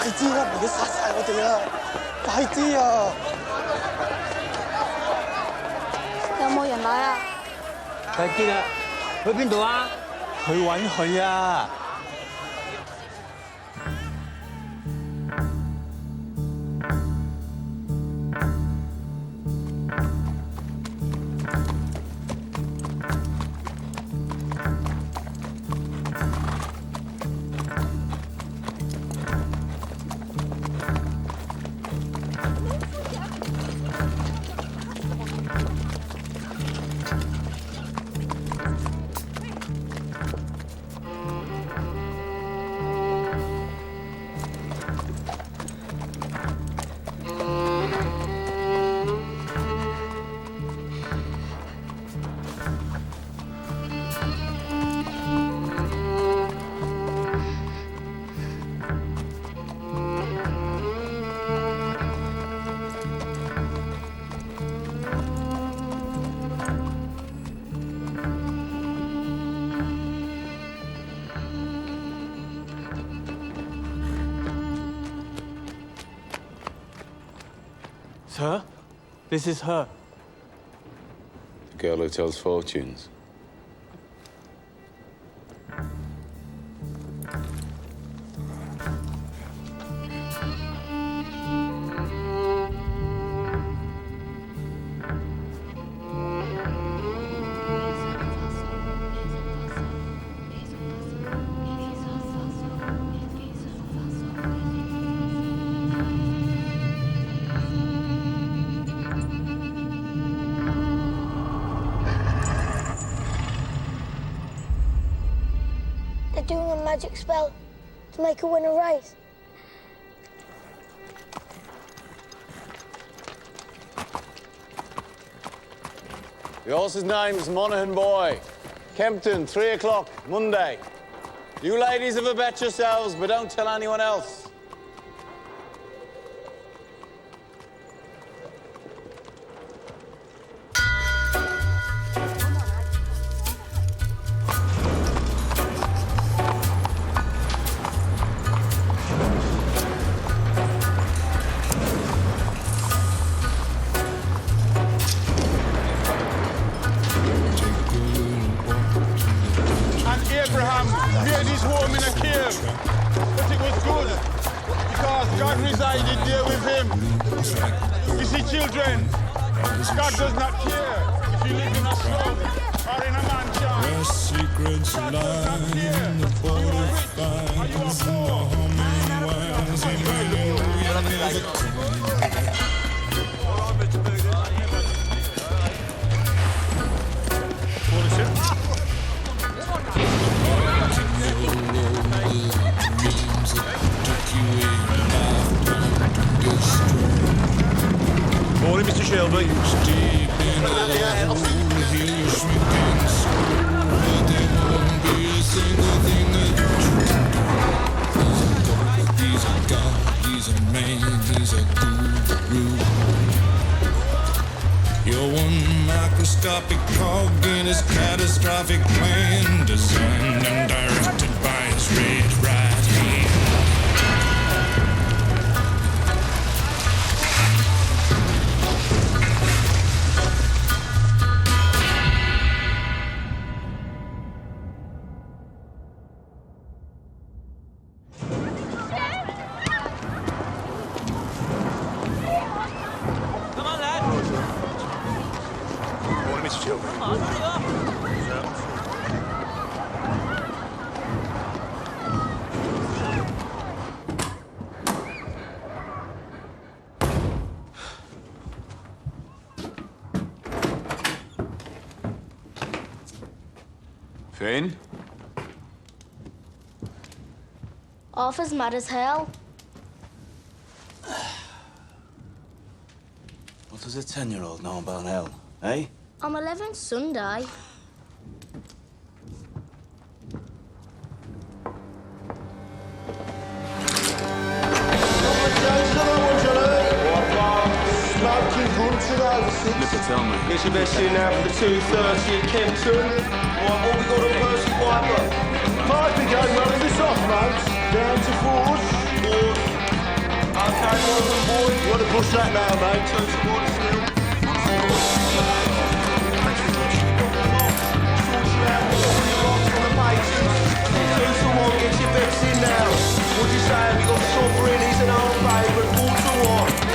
快啲啦，唔好殺晒我哋啊！快啲啊！有冇人來啊？快啲啦！去邊度啊？去揾佢啊！ Sir, this is her. The girl who tells fortunes. Doing a magic spell to make her win a race. The horse's name's Monaghan Boy. Kempton, 3 o'clock, Monday. You ladies have a bet yourselves, but don't tell anyone else. Abraham made his home in a cave, but it was good because God resided there with him. You see, children, God does not care if you live in a slum or in a mansion. Where secrets lie in the borderlines and the humming winds and never Morning, Mr. Shelby. deep in the hole, hear you shrinking soul, but there won't be a single thing that you He's a god, he's a man, he's a guru. You're one microscopic cog in his catastrophic plan, designed and directed by his red right hand. Finn? Arthur's mad as hell. What does a 10-year-old know about hell, eh? I'm 11 Sunday. Tell me. Get your best in now for the 2:30 at Kempton. What we got on Percy Piper? Piper game running this off, mate. Down to fours. Okay, Morgan boy. You want to push that now, mate? 2 towards Neill. Gets your bets in now. What you saying? We got the sovereign, he's an old favourite. 4 to 1.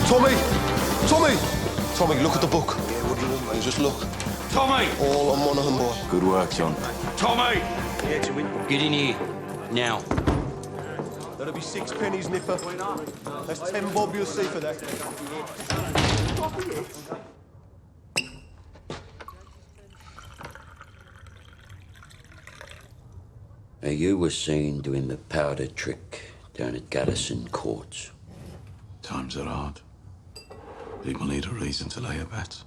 Tommy! Tommy! Tommy, look at the book. Yeah, what do you want, mate? Just look. Tommy! All on Monaghan, boy. Good work, John. Tommy! Get in here. Now. That'll be 6 pennies, Nipper. That's 10 bob you'll see for that. Now, you were seen doing the powder trick down at Garrison Courts. Times are hard. People need a reason to lay a bet.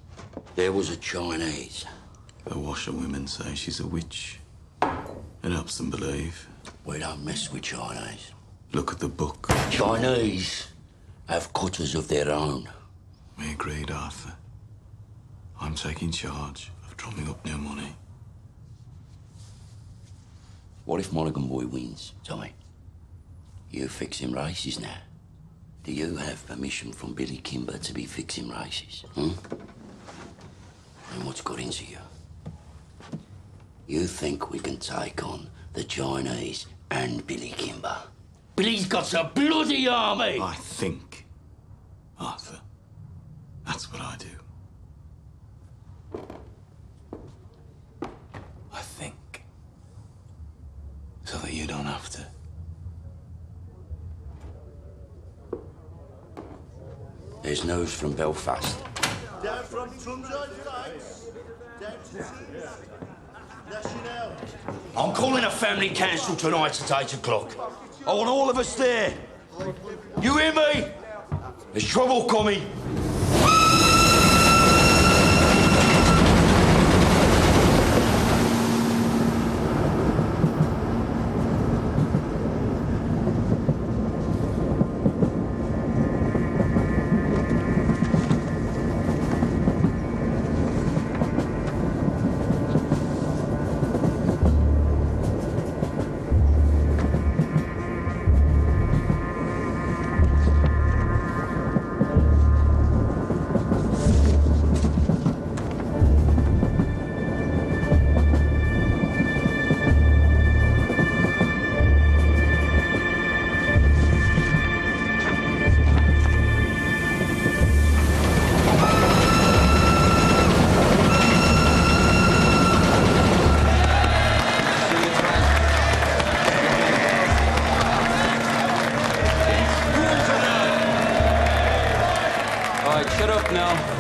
There was a Chinese. The washerwomen say she's a witch. It helps them believe. We don't mess with Chinese. Look at the book. Chinese have cutters of their own. We agreed, Arthur. I'm taking charge of drumming up new money. What if Mulligan Boy wins, Tommy? You fixing races now. Do you have permission from Billy Kimber to be fixing races, And what's got into you? You think we can take on the Chinese and Billy Kimber? Billy's got a bloody army! I think, Arthur. That's what I do. I think. So that you don't have to. There's news from Belfast. Down from Trumside Heights. Down to National. I'm calling a family council tonight at 8 o'clock. I want all of us there. You hear me? There's trouble coming.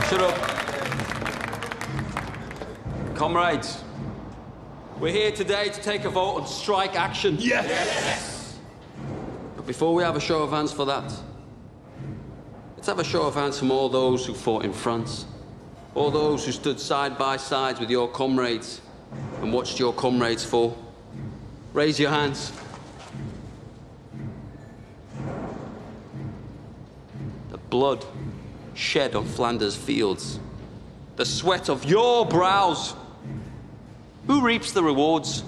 Shut up. Comrades, we're here today to take a vote on strike action. Yes! But before we have a show of hands for that, let's have a show of hands from all those who fought in France, all those who stood side by side with your comrades and watched your comrades fall. Raise your hands. The blood shed on Flanders fields, the sweat of your brows. Who reaps the rewards?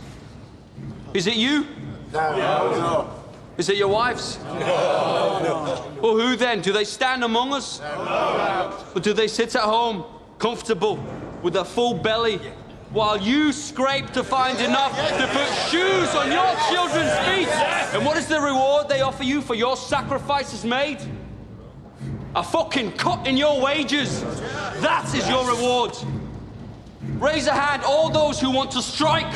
Is it you? No. Is it your wives? No. Well, who then? Do they stand among us? No. Or do they sit at home, comfortable, with a full belly, while you scrape to find enough to put shoes on your children's feet? And what is the reward they offer you for your sacrifices made? A fucking cut in your wages. That is your reward. Raise a hand, all those who want to strike.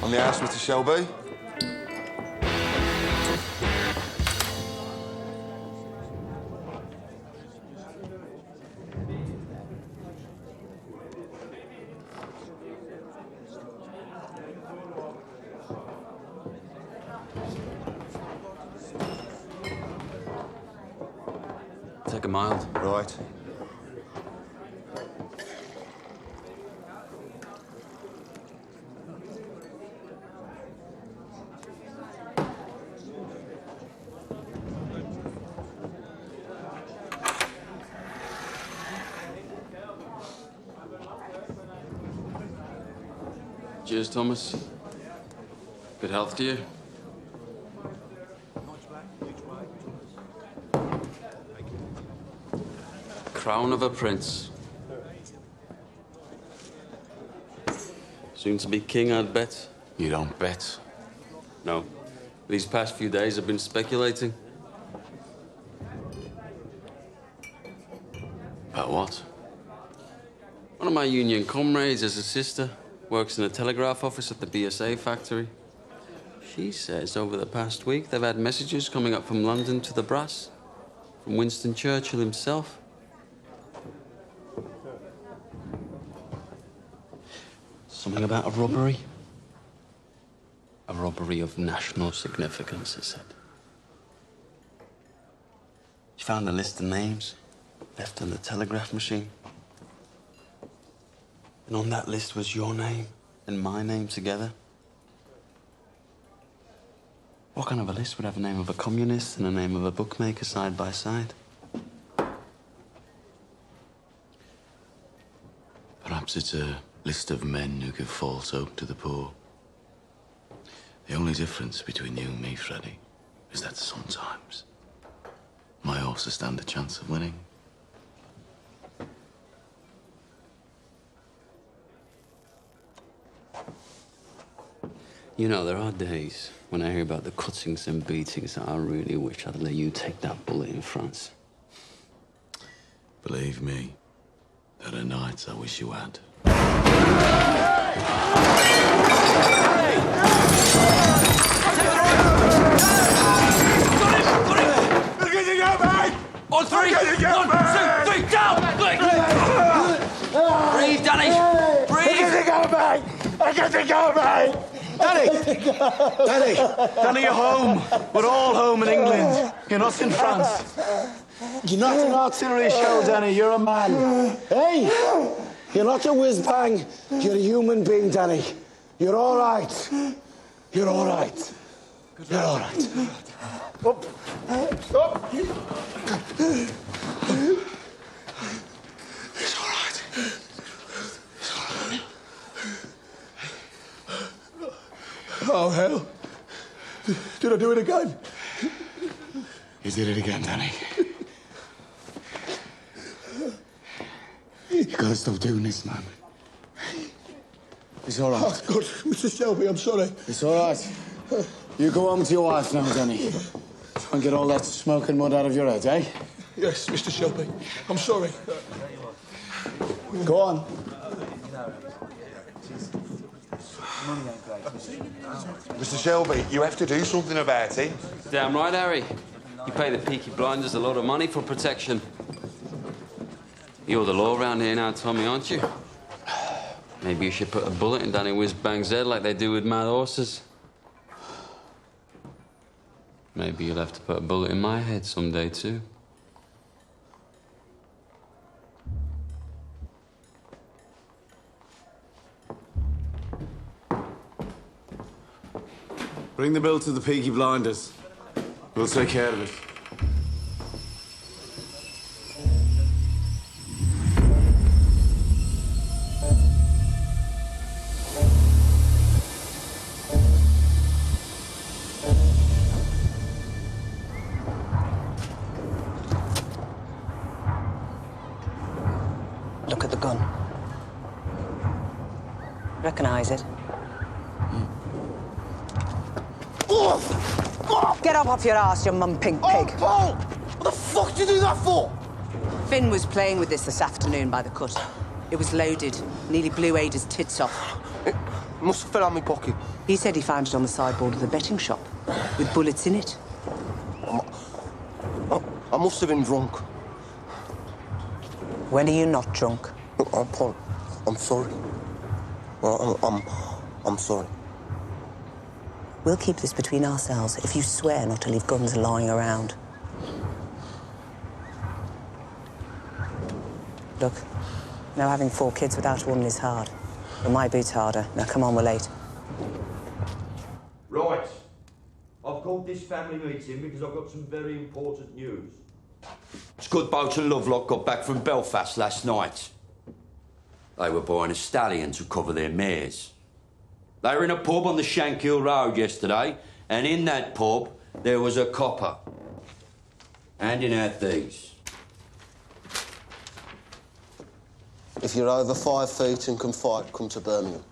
On the house, Mr. Shelby. Take a mild. Right. Cheers, Thomas. Good health to you. Crown of a prince. Soon to be king, I'd bet. You don't bet. No. These past few days I've been speculating. About what? One of my union comrades has a sister, works in a telegraph office at the BSA factory. She says over the past week they've had messages coming up from London to the brass, from Winston Churchill himself. Something about a robbery. A robbery of national significance, it said. She found a list of names left on the telegraph machine. And on that list was your name and my name together. What kind of a list would have the name of a communist and the name of a bookmaker side by side? Perhaps it's a list of men who give false hope to the poor. The only difference between you and me, Freddie, is that sometimes my horses stand a chance of winning. You know, there are days when I hear about the cuttings and beatings that I really wish I'd let you take that bullet in France. Believe me, there are nights I wish you had. On three! 1, 2, 3, down! Breathe, Danny! Breathe! Danny, you're home. We're all home in England. You're not in France. You're not an artillery shell, Danny. You're a man. Hey! You're not a whiz-bang. You're a human being, Danny. You're all right. You're all right. You're all right. Up. Up. It's all right. It's all right. Oh, hell. Did I do it again? You did it again, Danny. You gotta stop doing this, man. It's all right. Oh, God, Mr. Shelby, I'm sorry. It's all right. You go home to your wife now, Danny. Try and get all that smoke and mud out of your head, eh? Yes, Mr. Shelby. I'm sorry. Go on. Mr. Shelby, you have to do something about it. Damn right, Harry. You pay the Peaky Blinders a lot of money for protection. You're the law around here now, Tommy, aren't you? Maybe you should put a bullet in Danny Whiz-Bang's head like they do with mad horses. Maybe you'll have to put a bullet in my head someday, too. Bring the bill to the Peaky Blinders. We'll take care of it. Look at the gun. Recognize it? Get up off your ass, you mum-pink pig. Oh, Paul! What the fuck did you do that for? Finn was playing with this afternoon by the cut. It was loaded. Nearly blew Ada's tits off. Must have fell out my pocket. He said he found it on the sideboard of the betting shop, with bullets in it. I must have been drunk. When are you not drunk? Look, I'm sorry. I'm sorry. We'll keep this between ourselves if you swear not to leave guns lying around. Look, now having 4 kids without a woman is hard. But my boot's harder. Now come on, we're late. Right. I've called this family meeting because I've got some very important news. Scudboat and Lovelock got back from Belfast last night. They were buying a stallion to cover their mares. They were in a pub on the Shankill Road yesterday, and in that pub there was a copper handing out these. If you're over 5 feet and can fight, come to Birmingham.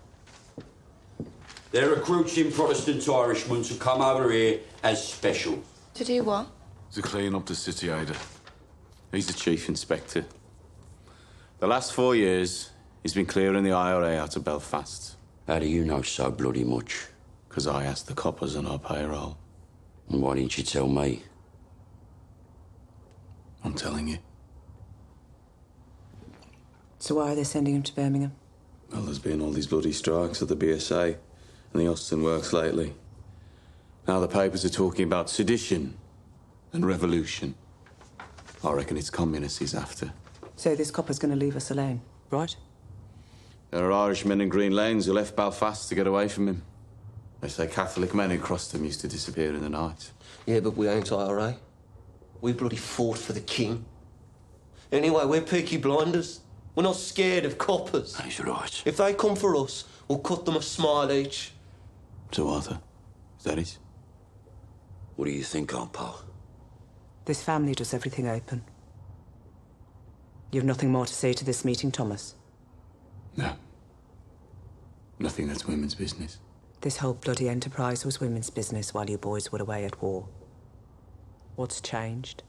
They're recruiting Protestant Irishmen to come over here as special. To do what? To clean up the city, Ada. He's the chief inspector. The last 4 years, he's been clearing the IRA out of Belfast. How do you know so bloody much? Because I asked the coppers on our payroll. And why didn't you tell me? I'm telling you. So why are they sending him to Birmingham? Well, there's been all these bloody strikes at the BSA and the Austin Works lately. Now the papers are talking about sedition and revolution. I reckon it's communists he's after. So this copper's going to leave us alone, right? There are Irishmen in Green Lanes who left Belfast to get away from him. They say Catholic men who crossed him used to disappear in the night. Yeah, but we ain't IRA. We bloody fought for the king. Anyway, we're Peaky Blinders. We're not scared of coppers. That's right. If they come for us, we'll cut them a smile each. So, Arthur, is that it? What do you think, Aunt Pal? This family does everything open. You've nothing more to say to this meeting, Thomas? No. Nothing that's women's business. This whole bloody enterprise was women's business while you boys were away at war. What's changed?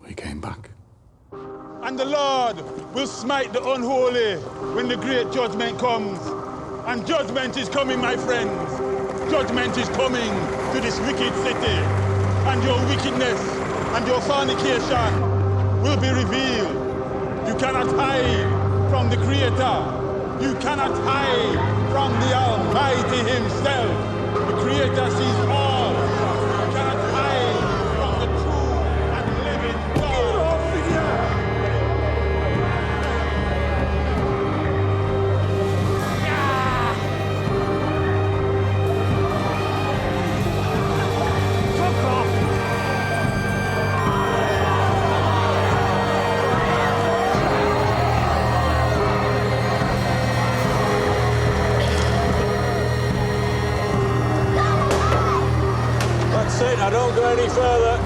We came back. And the Lord will smite the unholy when the great judgment comes. And judgment is coming, my friends. Judgment is coming to this wicked city. And your wickedness and your fornication will be revealed. You cannot hide from the Creator. You cannot hide from the Almighty Himself. The Creator sees all. You cannot hide from the true and living God. That's it, now don't go any further.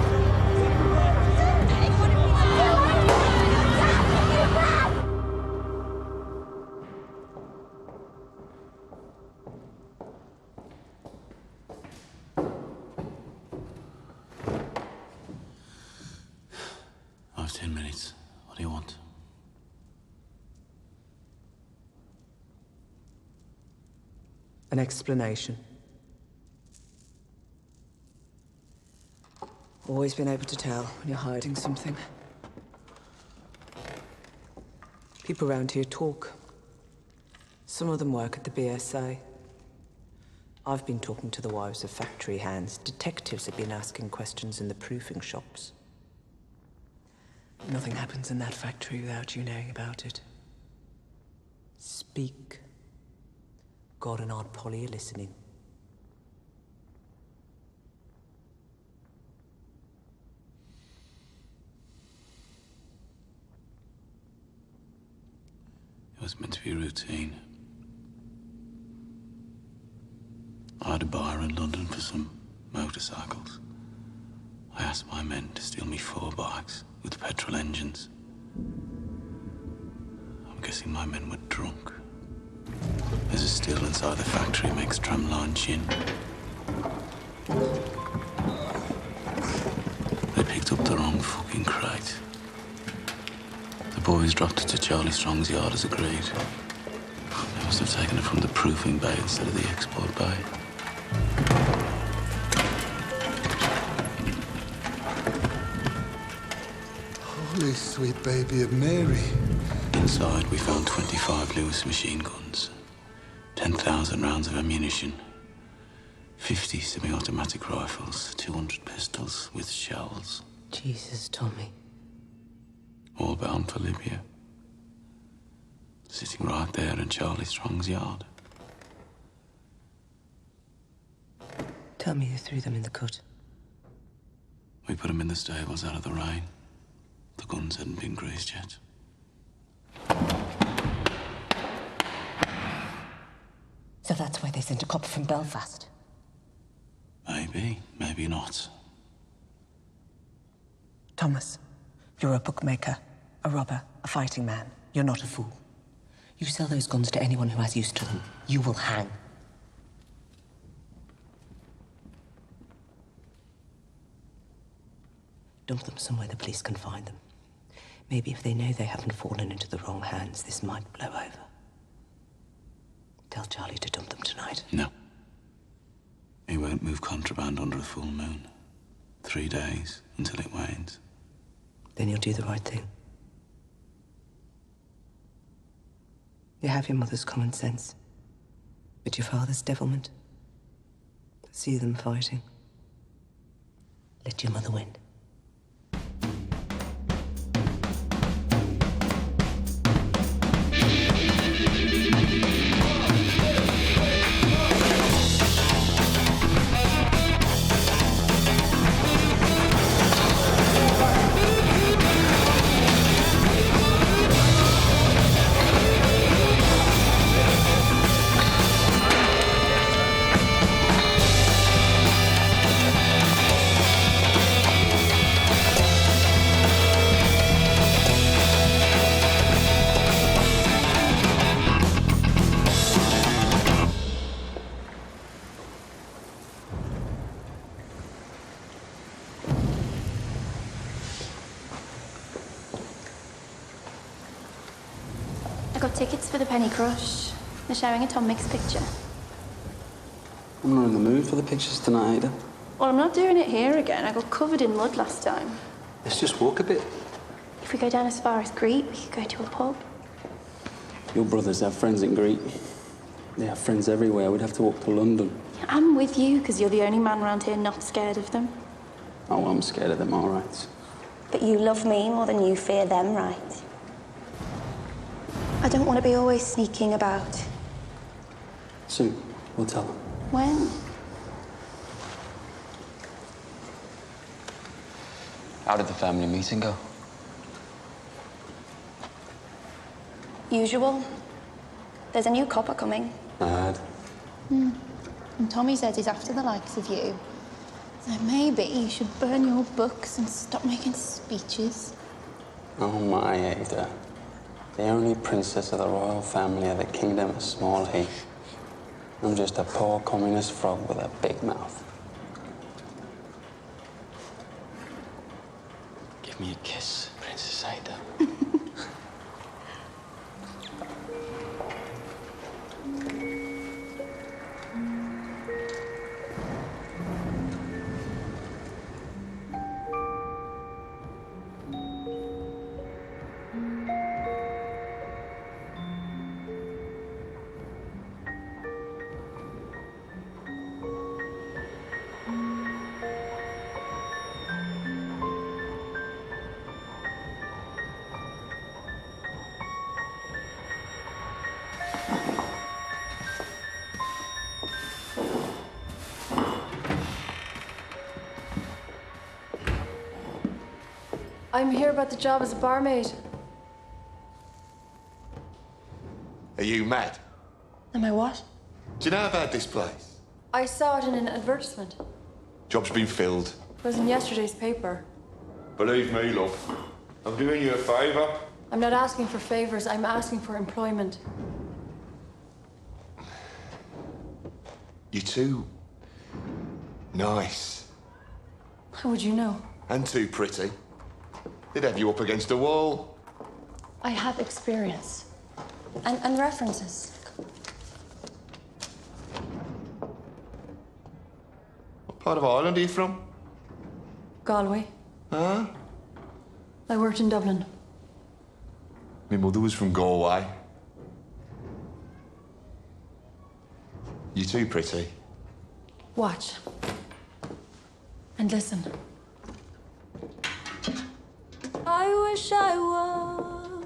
I have 10 minutes. What do you want? An explanation. Always been able to tell when you're hiding something. People around here talk. Some of them work at the BSA. I've been talking to the wives of factory hands. Detectives have been asking questions in the proofing shops. Nothing happens in that factory without you knowing about it. Speak. God and Aunt Polly are listening. It was meant to be routine. I had a bar in London for some motorcycles. I asked my men to steal me 4 bikes with petrol engines. I'm guessing my men were drunk. There's a still inside the factory makes tramline gin. They picked up the wrong fucking crate. The boys dropped it to Charlie Strong's yard as agreed. They were must have taken it from the proofing bay instead of the export bay. Holy sweet baby of Mary. Inside, we found 25 Lewis machine guns, 10,000 rounds of ammunition, 50 semi-automatic rifles, 200 pistols with shells. Jesus, Tommy. All bound for Libya. Sitting right there in Charlie Strong's yard. Tell me who threw them in the cut. We put them in the stables out of the rain. The guns hadn't been greased yet. So that's why they sent a copper from Belfast. Maybe, maybe not. Thomas, you're a bookmaker, a robber, a fighting man. You're not a fool. You sell those guns to anyone who has use to them. You will hang. Dump them somewhere the police can find them. Maybe if they know they haven't fallen into the wrong hands, this might blow over. Tell Charlie to dump them tonight. No. He won't move contraband under a full moon. 3 days until it wanes. Then you'll do the right thing. You have your mother's common sense, but your father's devilment. See them fighting. Let your mother win. Tickets for the Penny Crush. They're showing a Tom Mix picture. I'm not in the mood for the pictures tonight, Ada. Well, I'm not doing it here again. I got covered in mud last time. Let's just walk a bit. If we go down as far as Greet, we could go to a pub. Your brothers have friends in Greet. They have friends everywhere. We'd have to walk to London. Yeah, I'm with you, because you're the only man around here not scared of them. Oh, I'm scared of them, all right. But you love me more than you fear them, right? I don't want to be always sneaking about. Soon, we'll tell them. When? How did the family meeting go? Usual. There's a new copper coming. I heard. And Tommy says he's after the likes of you. So maybe you should burn your books and stop making speeches. Oh, my Ada. The only princess of the royal family of the kingdom of Small Heath. I'm just a poor communist frog with a big mouth. Give me a kiss, Princess Ada. I'm here about the job as a barmaid. Are you mad? Am I what? Do you know about this place? I saw it in an advertisement. Job's been filled. It was in yesterday's paper. Believe me, love. I'm doing you a favour. I'm not asking for favors, I'm asking for employment. You're too nice. How would you know? And too pretty. They'd have you up against a wall. I have experience. And references. part of Ireland are you from? Galway. Huh? I worked in Dublin. My mother was from Galway. You too pretty. Watch. And listen. I wish I was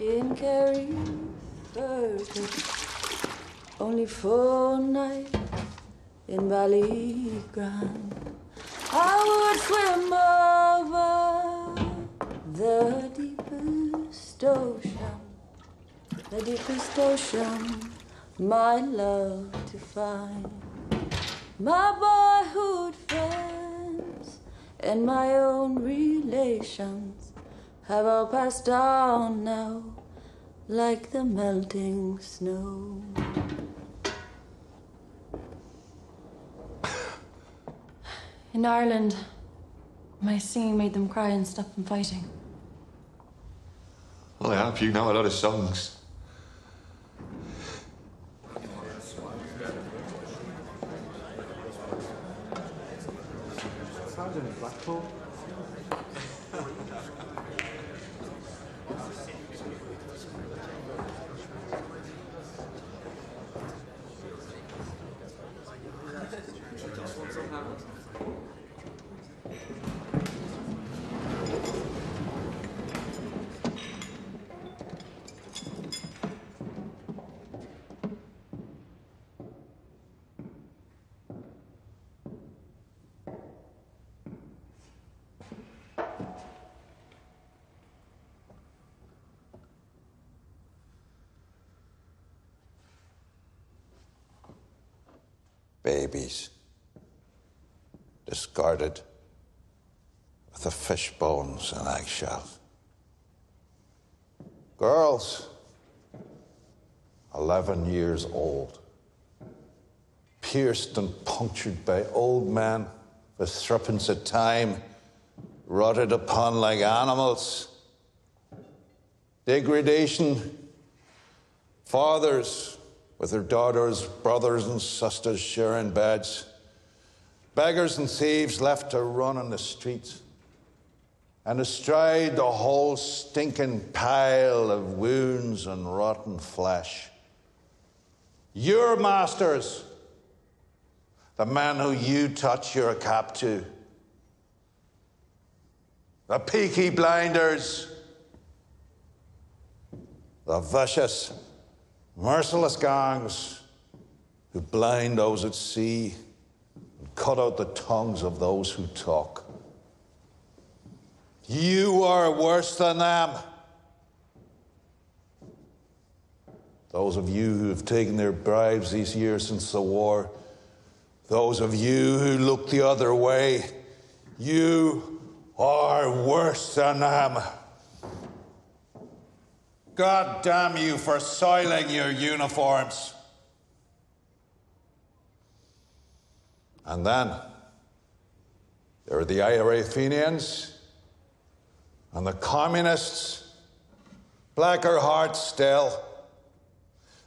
in Kerry, only for a night in Ballygrand. I would swim over the deepest ocean, my love to find. My boyhood friends and my own relations have all passed on now, like the melting snow. In Ireland, my singing made them cry and stop them fighting. Well, I hope you know a lot of songs. Blackpool. Babies, discarded with the fish bones and eggshells. Girls, 11 years old, pierced and punctured by old men with threepence a time, rotted upon like animals. Degradation, fathers with their daughters, brothers and sisters sharing beds. Beggars and thieves left to run on the streets. And astride the whole stinking pile of wounds and rotten flesh. Your masters, the men who you touch your cap to. The Peaky Blinders. The vicious, merciless gangs who blind those at sea and cut out the tongues of those who talk. You are worse than them. Those of you who have taken their bribes these years since the war, those of you who look the other way, you are worse than them. God damn you for soiling your uniforms. And then there are the Athenians and the communists, blacker hearts still.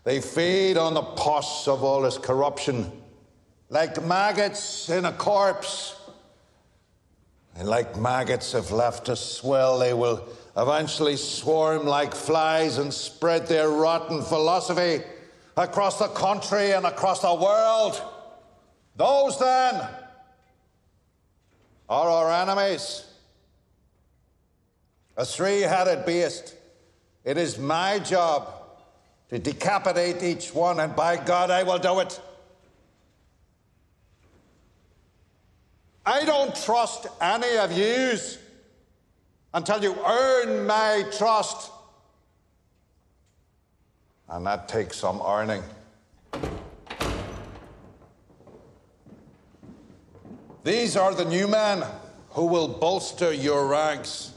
They feed on the pus of all this corruption, like maggots in a corpse. And like maggots, if left to swell, they will eventually swarm like flies and spread their rotten philosophy across the country and across the world. Those, then, are our enemies. A three-headed beast. It is my job to decapitate each one, and by God, I will do it. I don't trust any of yous until you earn my trust. And that takes some earning. These are the new men who will bolster your ranks.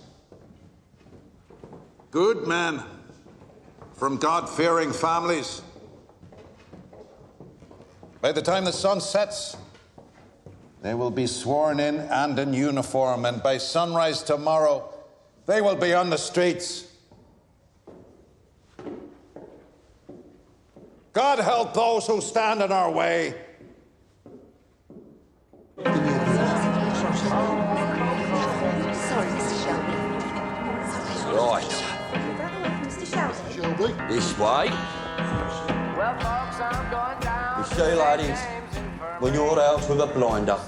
Good men from God-fearing families. By the time the sun sets, they will be sworn in and in uniform, and by sunrise tomorrow, they will be on the streets. God help those who stand in our way. Sorry, Mr. Shelby. Right. Mr. Shelby. This way. You see, ladies, when you're out with a blinder,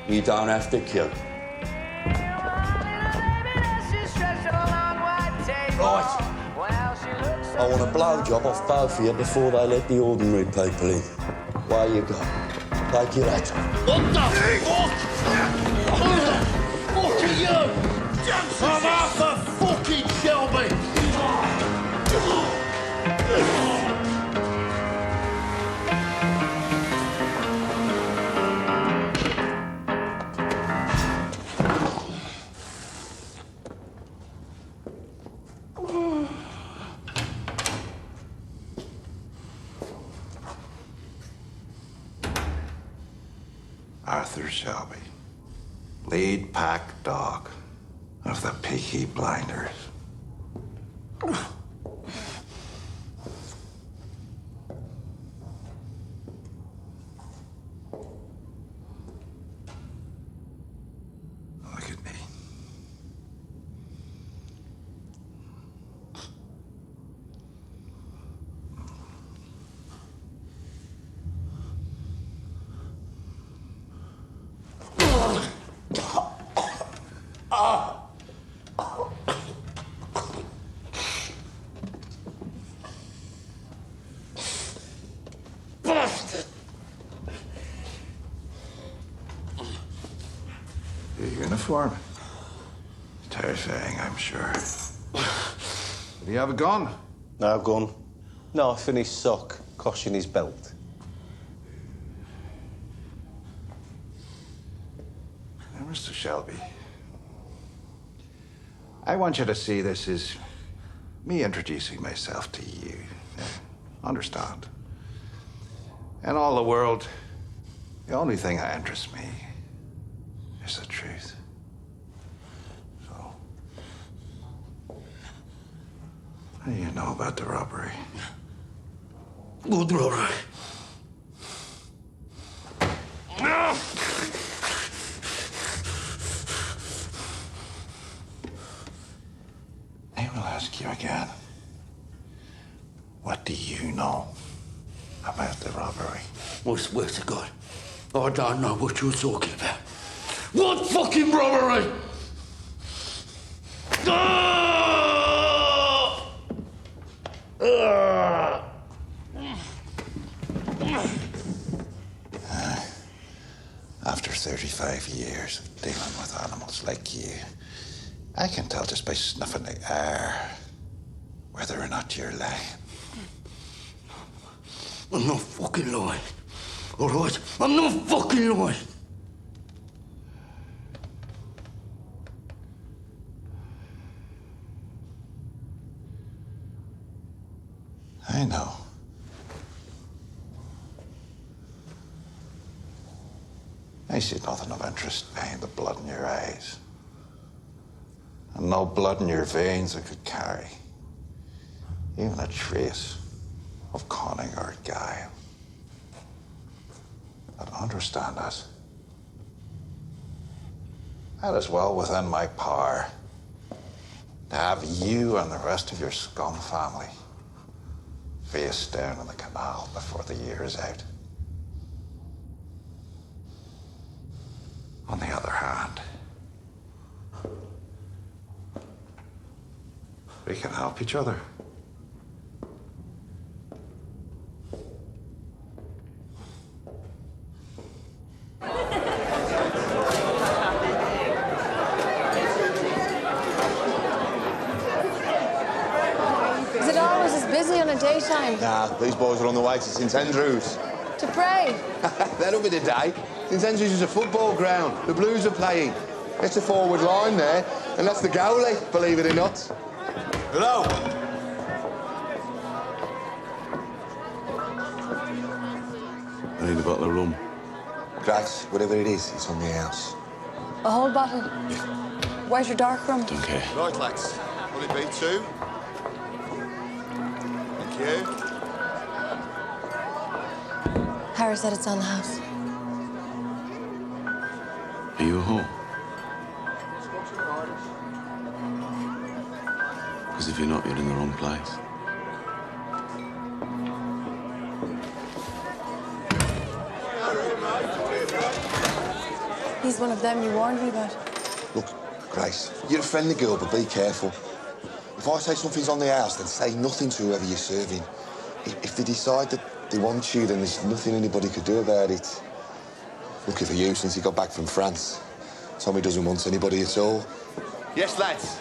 you don't have to kill. Right. I want a blowjob off both of you before they let the ordinary people in. Where you go? Take your hat. What the fuck? Who the fuck are you? I'm Arthur fucking Shelby. Arthur Shelby, lead pack dog of the Peaky Blinders. Look at me. Bastard! Your uniform. Terrifying, I'm sure. Do you have a gun? No gun. Knife in his sock, cosh in his belt. Now, Mr. Shelby, I want you to see this as me introducing myself to you. Understand? In all the world, the only thing that interests me is the truth. So, what do you know about the robbery? Good robbery. I will ask you again. What do you know about the robbery? I swear to God, I don't know what you're talking about. What fucking robbery? After 35 years of dealing with animals like you, I can tell just by snuffing the air whether or not you're lying. I'm not fucking lying. All right? I'm not fucking lying. I know. I see nothing of interest behind the blood in your eyes. And no blood in your veins that could carry even a trace of cunning or guile. But understand this. That is well within my power to have you and the rest of your scum family face down in the canal before the year is out. On the other hand, we can help each other. Is it always as busy on a daytime? Nah, these boys are on the way to St Andrews. To pray? That'll be the day. St Andrews is a football ground. The Blues are playing. It's a forward line there, and that's the goalie, believe it or not. Hello. I need a bottle of rum. Great, whatever it is, it's on the house. A whole bottle? Where's your dark rum? Don't care. Right, lads. Will it be two? Thank you. Harry said it's on the house. Are you a whore? Because if you're not, you're in the wrong place. He's one of them you warned me about. Look, Grace, you're a friendly girl, but be careful. If I say something's on the house, then say nothing to whoever you're serving. If they decide that they want you, then there's nothing anybody could do about it. Lucky for you, since he got back from France. Tommy doesn't want anybody at all. Yes, lads.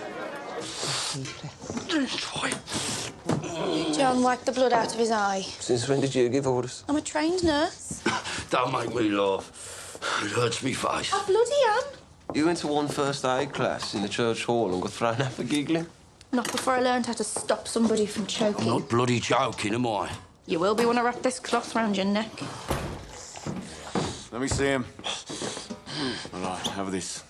John wiped the blood out of his eye. Since when did you give orders? I'm a trained nurse. Don't make me laugh. It hurts me face. I bloody am. You went to one first aid class in the church hall and got thrown out for giggling? Not before I learned how to stop somebody from choking. I'm not bloody joking, am I? You will be when I wrap this cloth round your neck. Let me see him. All right, have this.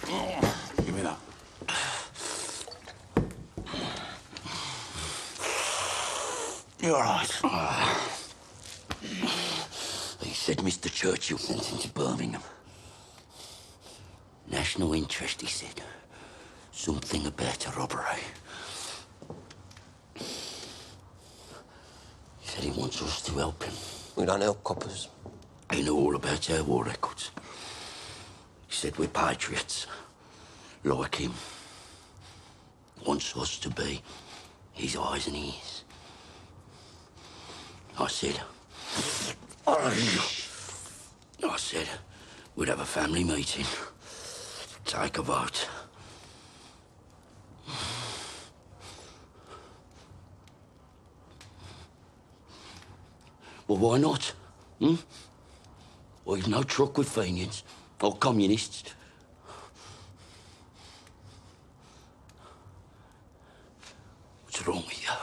Give me that. You're all right. He said Mr. Churchill sent him to Birmingham. National interest, he said. Something about a robbery. He said he wants us to help him. We don't help coppers. He knew all about our war records. He said we're patriots, like him. Wants us to be his eyes and ears. I said we'd have a family meeting, take a vote. Well, why not? We've no truck with Fenians or communists. What's wrong with you?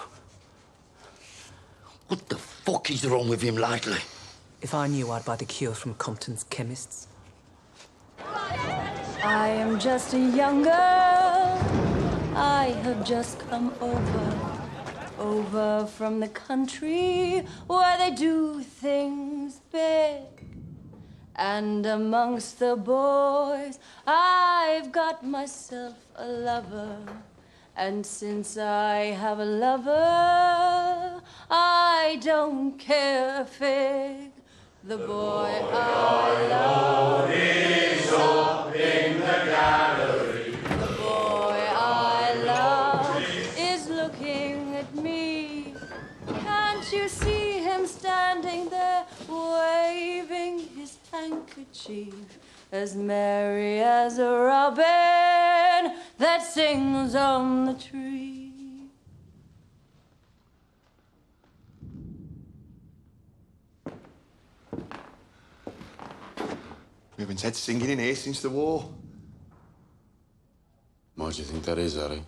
What the fuck is wrong with him lately? If I knew, I'd buy the cure from Compton's chemists. I am just a young girl. I have just come over from the country where they do things big. And amongst the boys, I've got myself a lover. And since I have a lover, I don't care a fig. The boy I love is up in the gallery. The boy I love is looking at me. Can't you see him standing there, waving his handkerchief, as merry as a robin that sings on the tree? We haven't had singing in here since the war. Why do you think that is, Harry?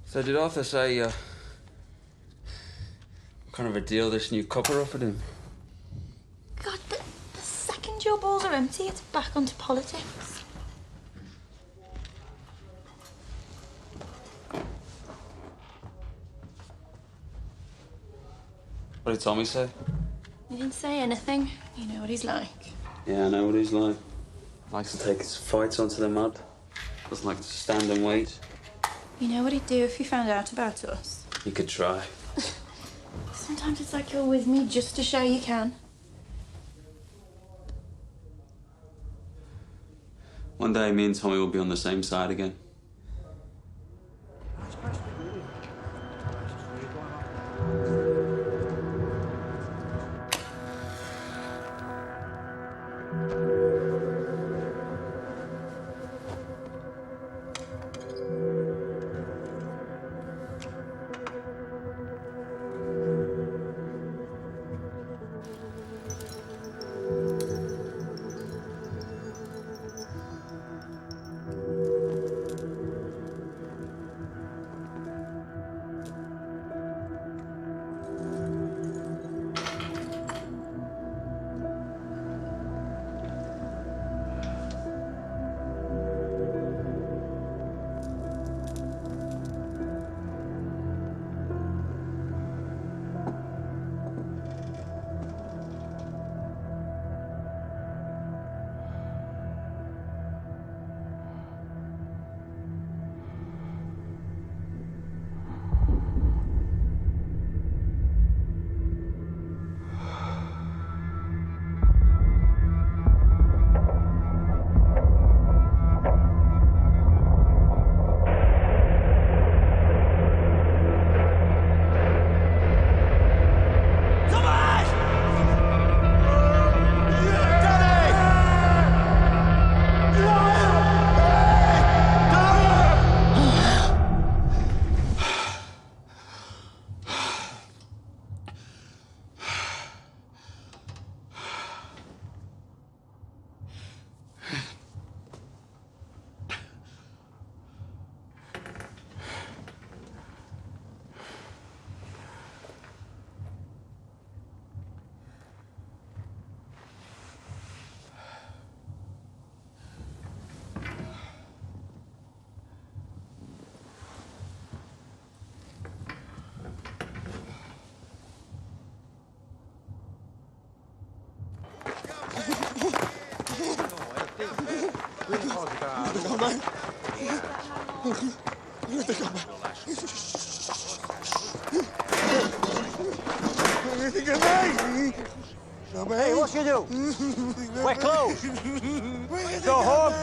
So did Arthur say, what kind of a deal this new copper offered him? God, the second your balls are empty, it's back onto politics. What did Tommy say? He didn't say anything. You know what he's like. Yeah, I know what he's like. Likes to take his fights onto the mud. Doesn't like to stand and wait. You know what he'd do if he found out about us? He could try. Sometimes it's like you're with me just to show you can. One day, me and Tommy will be on the same side again. Hey, what you do? We're closed. Go home.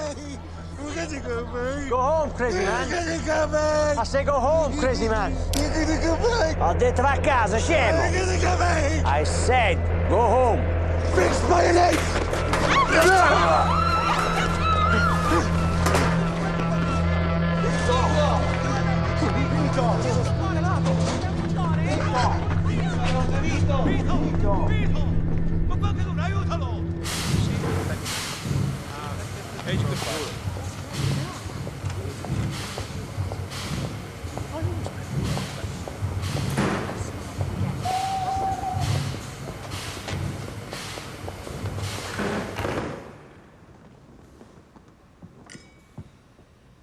Go home, crazy man. I say go home, crazy man. Ho detto va a casa, scemo. I said go home. Fix mayonnaise!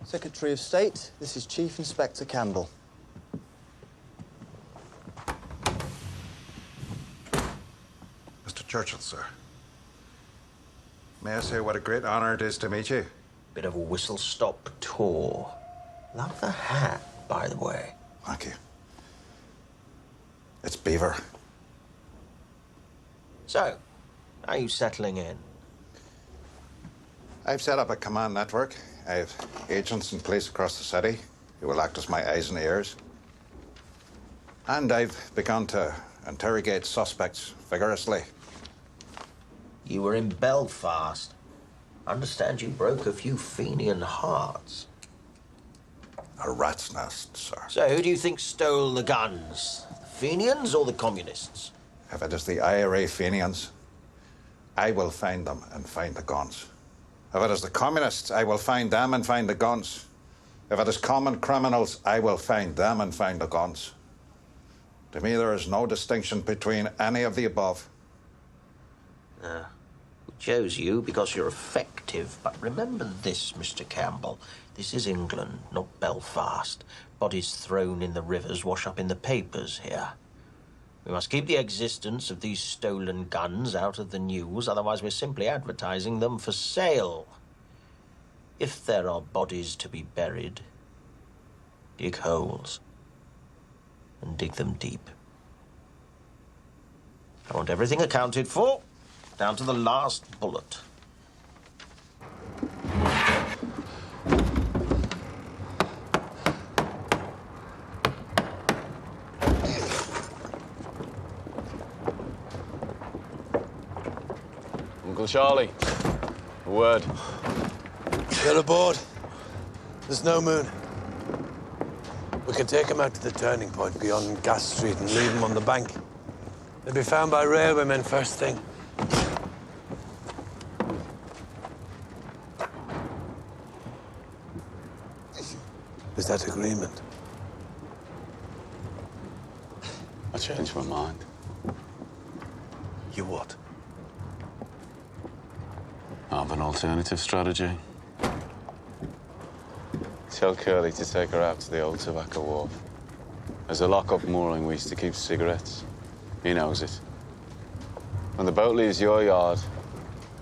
Secretary of State, this is Chief Inspector Campbell. Mr. Churchill, sir. May I say what a great honor it is to meet you? Bit of a whistle-stop tour. Love the hat, by the way. Thank you. It's Beaver. So, how are you settling in? I've set up a command network. I have agents in place across the city who will act as my eyes and ears. And I've begun to interrogate suspects vigorously. You were in Belfast. I understand you broke a few Fenian hearts. A rat's nest, sir. So who do you think stole the guns? The Fenians or the communists? If it is the IRA Fenians, I will find them and find the guns. If it is the communists, I will find them and find the guns. If it is common criminals, I will find them and find the guns. To me, there is no distinction between any of the above. We chose you because you're effective. But remember this, Mr. Campbell. This is England, not Belfast. Bodies thrown in the rivers wash up in the papers here. We must keep the existence of these stolen guns out of the news, otherwise we're simply advertising them for sale. If there are bodies to be buried, dig holes and dig them deep. I want everything accounted for, down to the last bullet. Uncle Charlie, a word. Get aboard. There's no moon. We can take them out to the turning point beyond Gas Street and leave them on the bank. They'll be found by railwaymen first thing. Is that agreement? I changed my mind. You what? I have an alternative strategy. Tell Curly to take her out to the old tobacco wharf. There's a lock-up mooring we used to keep cigarettes. He knows it. When the boat leaves your yard,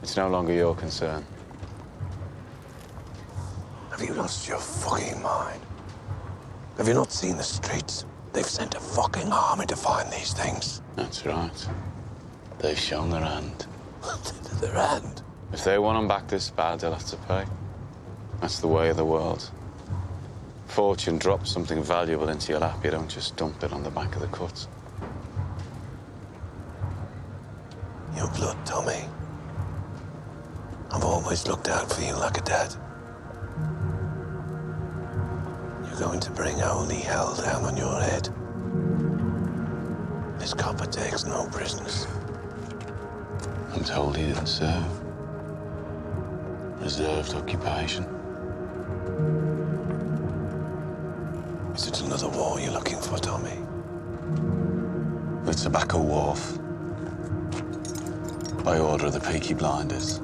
it's no longer your concern. Have you lost your fucking mind? Have you not seen the streets? They've sent a fucking army to find these things. That's right. They've shown their hand. Their hand? If they want them back this bad, they'll have to pay. That's the way of the world. Fortune drops something valuable into your lap, you don't just dump it on the back of the cut. Your blood, Tommy. I've always looked out for you like a dad. You're going to bring holy hell down on your head. This copper takes no prisoners. I'm told he didn't serve. Reserved occupation. Is it another war you're looking for, Tommy? The Tobacco Wharf. By order of the Peaky Blinders.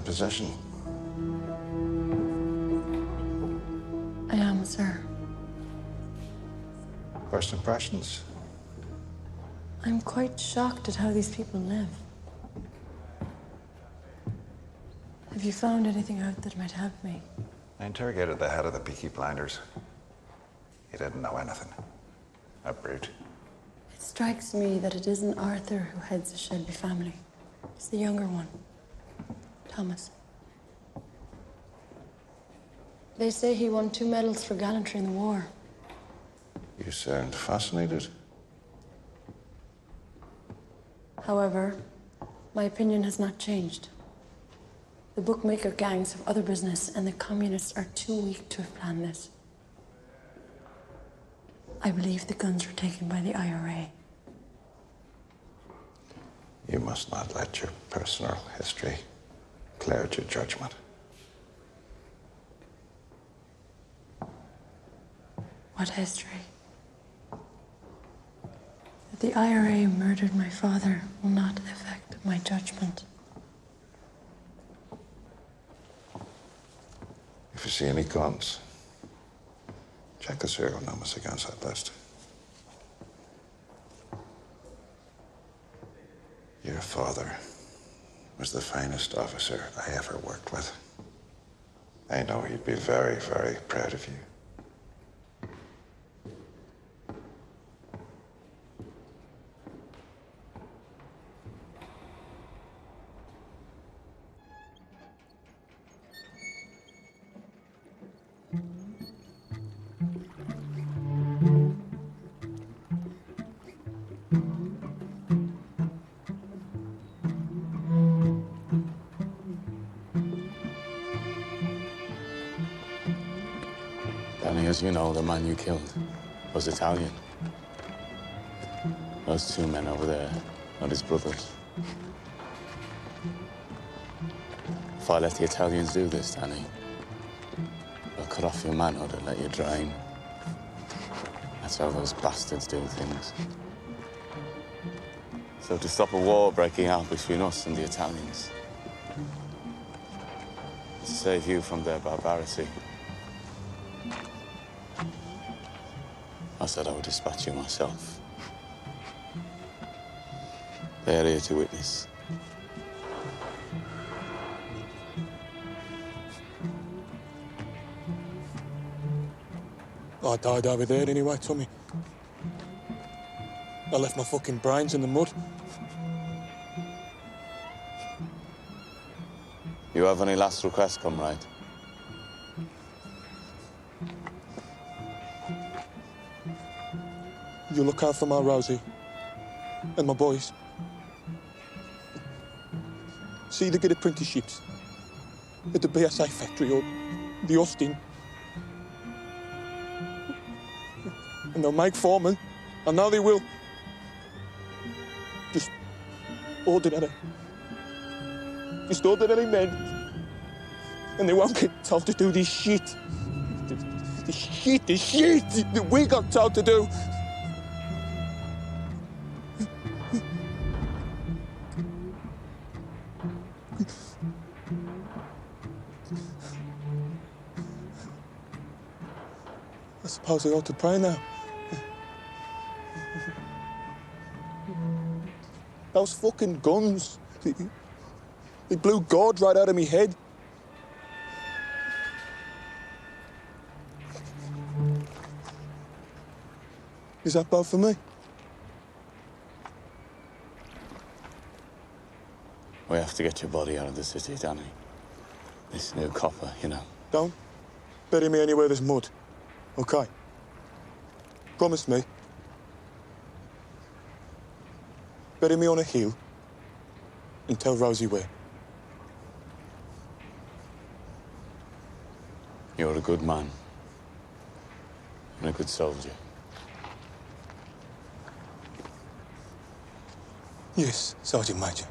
in possession? I am, sir. First impressions? I'm quite shocked at how these people live. Have you found anything out that might help me? I interrogated the head of the Peaky Blinders. He didn't know anything. A brute. It strikes me that it isn't Arthur who heads the Shelby family. It's the younger one, Thomas. They say he won 2 medals for gallantry in the war. You sound fascinated. However, my opinion has not changed. The bookmaker gangs have other business, and the communists are too weak to have planned this. I believe the guns were taken by the IRA. You must not let your personal history cloud your judgment. What history? That the IRA murdered my father will not affect my judgment. If you see any guns, check the serial numbers against that list. Your father was the finest officer I ever worked with. I know he'd be very, very proud of you. Danny, as you know, the man you killed was Italian. Those 2 men over there are his brothers. If I let the Italians do this, Danny, they'll cut off your manhood and let you drain. That's how those bastards do things. So to stop a war breaking out between us and the Italians, to save you from their barbarity, I said I would dispatch you myself. They're here to witness. I died over there anyway, Tommy. I left my fucking brains in the mud. You have any last requests, comrade? You look out for my Rosie and my boys. See they get apprenticeships at the BSA factory or the Austin. And they'll make foremen. I know they will. Just ordinary men. And they won't get told to do this shit. The shit that we got told to do. I suppose I ought to pray now. Those fucking guns, they blew God right out of me head. Is that bad for me? We have to get your body out of the city, Danny. This new copper, you know. Don't bury me anywhere there's mud, okay? Promise me. Bury me on a hill and tell Rosie where. You're a good man and a good soldier. Yes, Sergeant Major.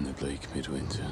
the bleak midwinter.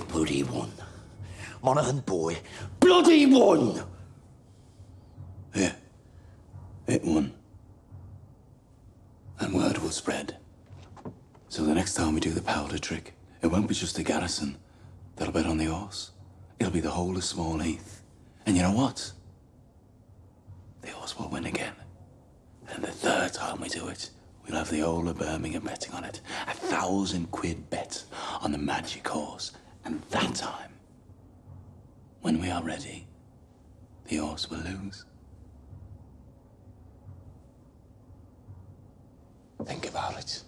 Bloody one. Monaghan boy. Bloody one! Yeah. It won. And word will spread. So the next time we do the powder trick, it won't be just the garrison that'll bet on the horse. It'll be the whole of Small Heath. And you know what? The horse will win again. And the third time we do it, we'll have the whole of Birmingham betting on it. 1,000 quid bet on the magic horse. And that time, when we are ready, the horse will lose. Think about it.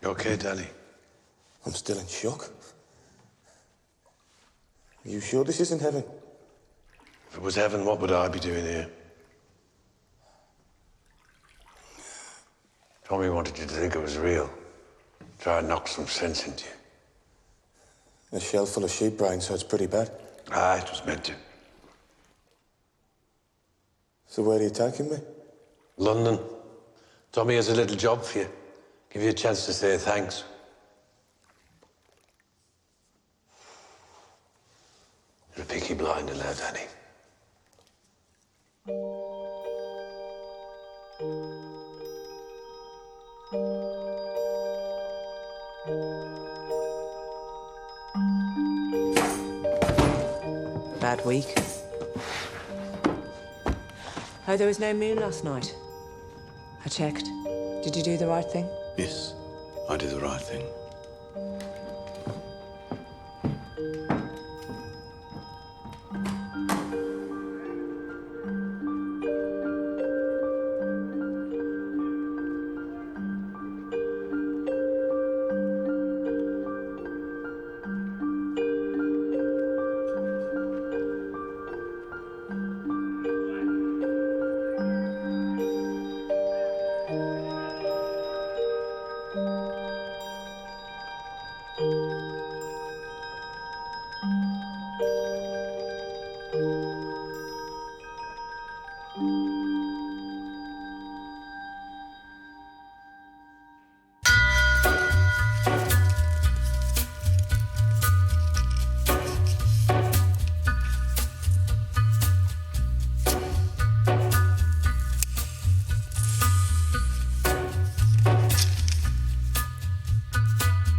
You okay, Danny? I'm still in shock. Are you sure this isn't heaven? If it was heaven, what would I be doing here? Tommy wanted you to think it was real. Try and knock some sense into you. A shell full of sheep brains, so it's pretty bad. Ah, it was meant to. So where are you taking me? London. Tommy has a little job for you. Give you a chance to say thanks. You're a Peaky Blinder now, Danny. Bad week. Oh, there was no moon last night. I checked. Did you do the right thing? Yes, I did the right thing.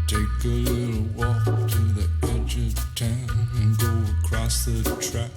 Take a little walk to the edge of town and go across the track.